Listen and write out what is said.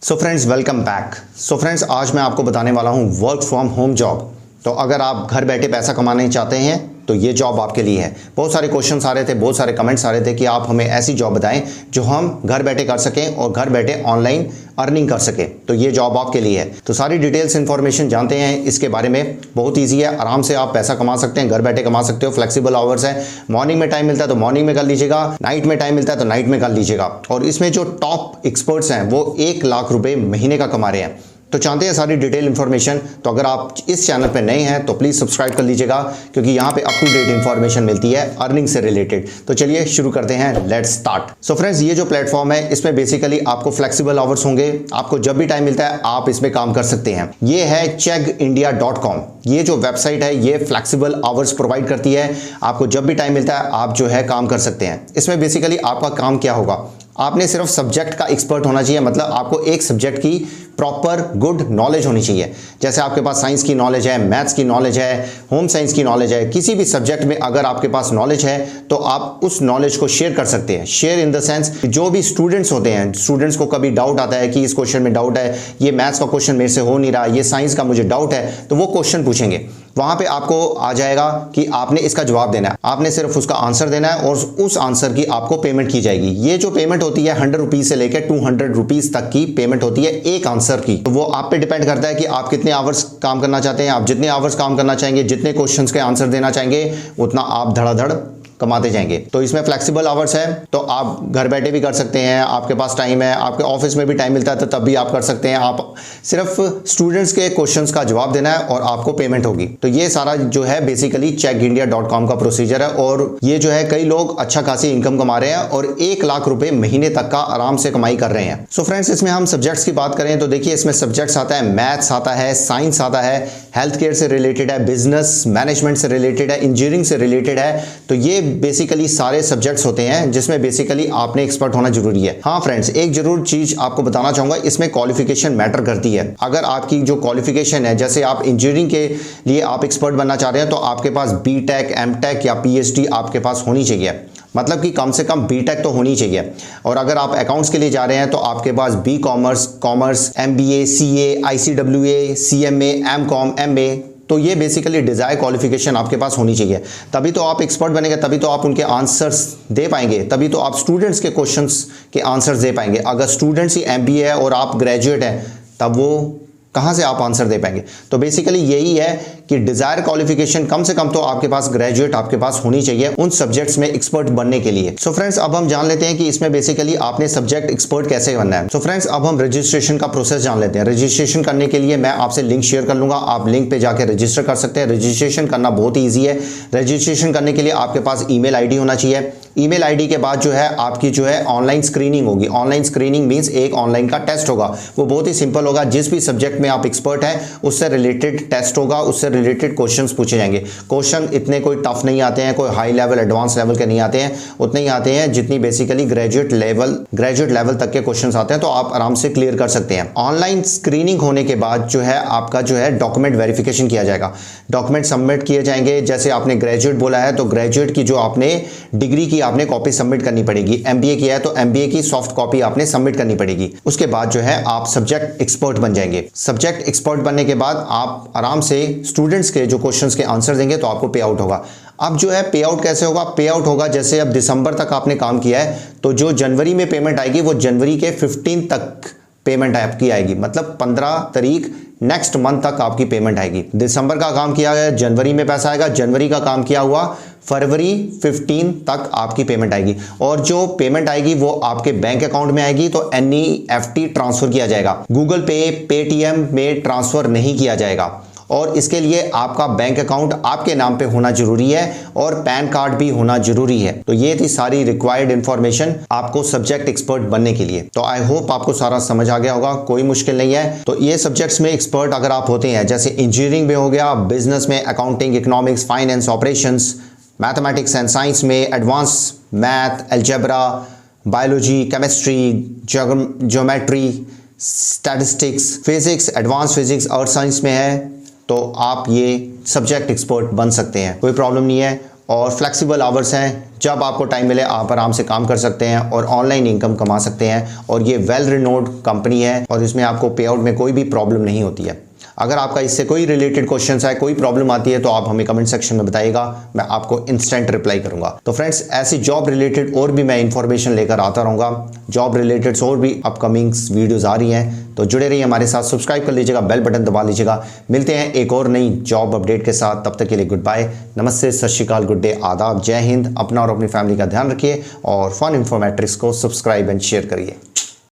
So friends welcome back. So friends आज मैं आपको बताने वाला हूँ वर्क फ्रॉम होम जॉब। तो अगर आप घर बैठे पैसा कमाने चाहते हैं तो ये जॉब आपके लिए है। बहुत सारे क्वेश्चंस आ रहे थे, बहुत सारे कमेंट्स आ रहे थे कि आप हमें ऐसी जॉब बताएं जो हम घर बैठे कर सकें और घर बैठे ऑनलाइन अर्निंग कर सकें। तो ये जॉब आपके लिए है। तो सारी डिटेल्स इन्फॉर्मेशन जानते हैं इसके बारे में। बहुत ईजी है, आराम से आप पैसा कमा सकते हैं, घर बैठे कमा सकते हो। फ्लेक्सिबल आवर्स है, मॉर्निंग में टाइम मिलता है तो मॉर्निंग में कर लीजिएगा, नाइट में टाइम मिलता है तो नाइट में कर लीजिएगा। और इसमें जो टॉप एक्सपर्ट्स हैं वो 1 लाख रुपए महीने का कमा रहे हैं। तो जानते हैं सारी डिटेल इन्फॉर्मेशन। तो अगर आप इस चैनल पर नए हैं तो प्लीज़ सब्सक्राइब कर लीजिएगा, क्योंकि यहाँ पे अप टू डेट इन्फॉर्मेशन मिलती है अर्निंग से रिलेटेड। तो चलिए शुरू करते हैं, लेट्स स्टार्ट। सो फ्रेंड्स ये जो प्लेटफॉर्म है इसमें बेसिकली आपको फ्लेक्सिबल आवर्स होंगे, आपको जब भी टाइम मिलता है आप इसमें काम कर सकते हैं। ये है chegindia.com। ये जो वेबसाइट है ये फ्लेक्सिबल आवर्स प्रोवाइड करती है। आपको जब भी टाइम मिलता है आप जो है काम कर सकते हैं। इसमें बेसिकली आपका काम क्या होगा, आपने सिर्फ सब्जेक्ट का एक्सपर्ट होना चाहिए। मतलब आपको एक सब्जेक्ट की प्रॉपर गुड नॉलेज होनी चाहिए। जैसे आपके पास साइंस की नॉलेज है, मैथ्स की नॉलेज है, होम साइंस की नॉलेज है, किसी भी सब्जेक्ट में अगर आपके पास नॉलेज है तो आप उस नॉलेज को शेयर कर सकते हैं। शेयर इन द सेंस, जो भी स्टूडेंट्स होते हैं, स्टूडेंट्स को कभी डाउट आता है कि इस क्वेश्चन में डाउट है, ये मैथ्स का क्वेश्चन मेरे से हो नहीं रहा, ये साइंस का मुझे डाउट है, तो वो क्वेश्चन पूछेंगे। वहां पे आपको आ जाएगा कि आपने इसका जवाब देना है, आपने सिर्फ उसका आंसर देना है और उस आंसर की आपको पेमेंट की जाएगी। ये जो पेमेंट होती है 100 रुपीज से लेकर 200 रुपीज तक की पेमेंट होती है एक आंसर की। तो वो आप पे डिपेंड करता है कि आप कितने आवर्स काम करना चाहते हैं। आप जितने आवर्स काम करना चाहेंगे, जितने क्वेश्चंस के आंसर देना चाहेंगे, उतना आप धड़ाधड़ कमाते जाएंगे। तो इसमें फ्लेक्सिबल आवर्स है, तो आप घर बैठे भी कर सकते हैं। आपके पास टाइम है, आपके ऑफिस में भी टाइम मिलता है तो तब भी आप कर सकते हैं। आप सिर्फ स्टूडेंट्स के क्वेश्चंस का जवाब देना है और आपको पेमेंट होगी। तो ये सारा जो है बेसिकली chegindia.com का प्रोसीजर है। और ये जो है कई लोग अच्छा खासी इनकम कमा रहे हैं और 1 लाख रुपए महीने तक का आराम से कमाई कर रहे हैं। सो फ्रेंड्स इसमें हम सब्जेक्ट्स की बात करें तो देखिए इसमें सब्जेक्ट्स आता है, मैथ्स आता है, साइंस आता है, हेल्थ केयर से रिलेटेड है, बिजनेस मैनेजमेंट से रिलेटेड है, इंजीनियरिंग से रिलेटेड है। तो ये बेसिकली सारे सब्जेक्ट्स होते हैं जिसमें बेसिकली आपने एक्सपर्ट होना जरूरी है। हाँ फ्रेंड्स, एक जरूर चीज आपको बताना चाहूंगा, इसमें क्वालिफिकेशन मैटर करती है। अगर आपकी जो क्वालिफिकेशन है, जैसे आप इंजीनियरिंग के लिए आप एक्सपर्ट बनना चाह रहे हैं तो आपके पास बीटेक, एमटेक या पीएचडी आपके पास होनी चाहिए। मतलब कि कम से कम बीटेक तो होनी चाहिए। और अगर आप अकाउंट्स के लिए जा रहे हैं तो आपके पास B commerce, MBA, CA, ICWA, CMA, MCom, MA, तो ये बेसिकली डिजायर क्वालिफिकेशन आपके पास होनी चाहिए। तभी तो आप एक्सपर्ट बनेंगे, तभी तो आप उनके आंसर्स दे पाएंगे, तभी तो आप स्टूडेंट्स के क्वेश्चंस के आंसर्स दे पाएंगे। अगर स्टूडेंट्स ही एमबीए है और आप ग्रेजुएट हैं तब वो कहाँ से आप आंसर दे पाएंगे। तो बेसिकली यही है कि डिजायर क्वालिफिकेशन कम से कम तो आपके पास ग्रेजुएट आपके पास होनी चाहिए उन सब्जेक्ट्स में एक्सपर्ट बनने के लिए। सो फ्रेंड्स अब हम जान लेते हैं कि इसमें बेसिकली आपने सब्जेक्ट एक्सपर्ट कैसे बनना है। सो फ्रेंड्स अब हम रजिस्ट्रेशन का प्रोसेस जान लेते हैं। रजिस्ट्रेशन करने के लिए मैं आपसे लिंक शेयर कर लूंगा, आप लिंक पे जाकर रजिस्टर कर सकते हैं। रजिस्ट्रेशन करना बहुत ही ईजी है। रजिस्ट्रेशन करने के लिए आपके पास ईमेल आईडी होना चाहिए। ईमेल आईडी के बाद जो है आपकी जो है ऑनलाइन स्क्रीनिंग होगी। ऑनलाइन स्क्रीनिंग मींस एक ऑनलाइन का टेस्ट होगा। वो बहुत ही सिंपल होगा। जिस भी सब्जेक्ट में आप एक्सपर्ट हैं उससे रिलेटेड टेस्ट होगा, उससे रिलेटेड क्वेश्चंस पूछे जाएंगे। क्वेश्चन इतने कोई टफ नहीं आते हैं, कोई हाई लेवल एडवांस लेवल के नहीं आते हैं, उतने ही आते हैं जितनी बेसिकली ग्रेजुएट लेवल तक के क्वेश्चंस आते हैं। तो आप आराम से क्लियर कर सकते हैं। ऑनलाइन स्क्रीनिंग होने के बाद जो है आपका जो है डॉक्यूमेंट वेरिफिकेशन किया जाएगा, डॉक्यूमेंट सबमिट किए जाएंगे। जैसे आपने ग्रेजुएट बोला है तो ग्रेजुएट की जो आपने डिग्री की आपने कॉपी सबमिट करनी पड़ेगी। एमबीए किया है तो एमबीए की सॉफ्ट कॉपी आपने सबमिट करनी पड़ेगी। उसके बाद जो है आप सब्जेक्ट एक्सपर्ट बन जाएंगे। सब्जेक्ट एक्सपर्ट बनने के बाद आप आराम से स्टूडेंट्स के जो क्वेश्चंस के आंसर देंगे तो आपको पे आउट होगा। अब जो है पे आउट कैसे होगा, पे आउट होगा जैसे अब दिसंबर तक आपने काम किया है तो जो जनवरी में पेमेंट आएगी वो जनवरी के 15 तक पेमेंट आपकी आएगी। मतलब 15 तारीख नेक्स्ट मंथ तक आपकी पेमेंट आएगी। दिसंबर का काम किया गया जनवरी में पैसा आएगा, जनवरी का काम किया हुआ फरवरी 15 तक आपकी पेमेंट आएगी। और जो पेमेंट आएगी वो आपके बैंक अकाउंट में आएगी। तो एनईएफटी ट्रांसफर किया जाएगा, गूगल पे, पेटीएम में ट्रांसफर नहीं किया जाएगा। और इसके लिए आपका बैंक अकाउंट आपके नाम पे होना जरूरी है और पैन कार्ड भी होना जरूरी है। तो ये थी सारी रिक्वायर्ड इंफॉर्मेशन आपको सब्जेक्ट एक्सपर्ट बनने के लिए। तो आई होप आपको सारा समझ आ गया होगा, कोई मुश्किल नहीं है। तो ये सब्जेक्ट्स में एक्सपर्ट अगर आप होते हैं, जैसे इंजीनियरिंग में हो गया, बिजनेस में accounting, economics, finance, operations, mathematics and science में advance math, algebra, biology, chemistry, geometry, statistics, physics, advance physics, earth science में है तो आप ये सब्जेक्ट एक्सपर्ट बन सकते हैं, कोई प्रॉब्लम नहीं है। और फ्लेक्सिबल आवर्स हैं, जब आपको टाइम मिले आप आराम से काम कर सकते हैं और ऑनलाइन इनकम कमा सकते हैं। और ये वेल रिनोड कंपनी है और इसमें आपको पे आउट में कोई भी प्रॉब्लम नहीं होती है। अगर आपका इससे कोई रिलेटेड क्वेश्चन है, कोई प्रॉब्लम आती है तो आप हमें कमेंट सेक्शन में बताइएगा, मैं आपको इंस्टेंट रिप्लाई करूंगा। तो फ्रेंड्स, ऐसी जॉब रिलेटेड और भी मैं इंफॉर्मेशन लेकर आता रहूँगा। जॉब रिलेटेड और भी अपकमिंग वीडियोज़ आ रही हैं, तो जुड़े रहिए हमारे साथ, सब्सक्राइब कर लीजिएगा, बेल बटन दबा लीजिएगा। मिलते हैं एक और नई जॉब अपडेट के साथ, तब तक के लिए गुड बाय, नमस्ते, सत श्री अकाल, गुड डे, आदाब, जय हिंद। अपना और अपनी फैमिली का ध्यान रखिए और फन इन्फॉर्मेट्रिक्स को सब्सक्राइब एंड शेयर करिए।